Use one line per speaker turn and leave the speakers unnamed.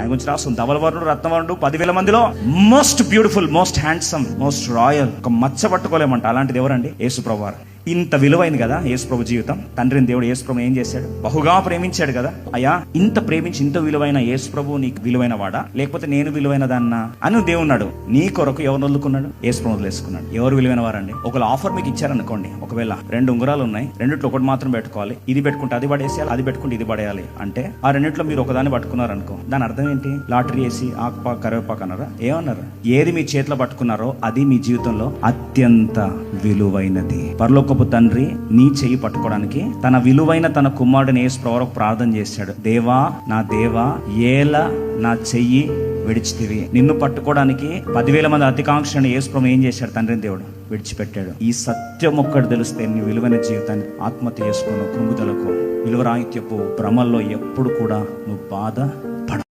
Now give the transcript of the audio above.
ఆయన గురించి రాస్తుంది, ధవలవర్ణుడు రత్నవర్ణుడు 10,000 మందిలో most beautiful, most handsome, most royal. ఒక మచ్చ పట్టుకోలేమంట అలాంటిది ఎవరండి? యేసుప్రభు వారు. ఇంత విలువైంది కదా యేసుప్రభు జీవితం. తండ్రిని దేవుడు యేసుప్రభు ఏం చేశాడు? బహుగా ప్రేమించాడు కదా. అయ్యా, ఇంత ప్రేమించి ఇంత విలువైన యేసుప్రభు నీకు విలువైన వాడా, లేకపోతే నేను విలువైన దాన్నా అని దేవున్నాడు. నీ కొరకు ఎవరు వదులుకున్నాడు? యేసుప్రభు వదిలేసుకున్నాడు. ఎవరు విలువైన వారండి? ఒకవేళ ఆఫర్ మీకు ఇచ్చారనుకోండి, ఒకవేళ 2 ఉంగరాలు ఉన్నాయి, రెండిట్లో ఒకటి మాత్రం పెట్టుకోవాలి, ఇది పెట్టుకుంటే అది పడేసేయాలి, అది పెట్టుకుంటే ఇది పడేయాలి అంటే, ఆ రెండిట్లో మీరు ఒకదాన్ని పట్టుకున్నారు అనుకో, దాని అర్థం ఏంటి? లాటరీ వేసి ఆకుపాకు కరివేపాకు అన్నారా? ఏమన్నారు? ఏది మీ చేతిలో పట్టుకున్నారో అది మీ జీవితంలో అత్యంత విలువైనది. పరలోకపు తండ్రి నీ చెయ్యి పట్టుకోవడానికి తన విలువైన తన కుమారుడిని యేసుప్రభువుకు ప్రార్థన చేశాడు. దేవా, నా దేవా, ఏలా నా చెయ్యి విడిచితివి? నిన్ను పట్టుకోవడానికి 10,000 మంది అతికాంక్షను యేసుప్రభు ఏం చేశాడు? తండ్రిని దేవుడు విడిచిపెట్టాడు. ఈ సత్యం ఒక్కటి తెలిస్తే నీ విలువైన జీవితాన్ని ఆత్మహత్య చేసుకోను, కృంగుదలకు, విలువరాహిత్యపు భ్రమల్లో ఎప్పుడు కూడా నువ్వు బాధ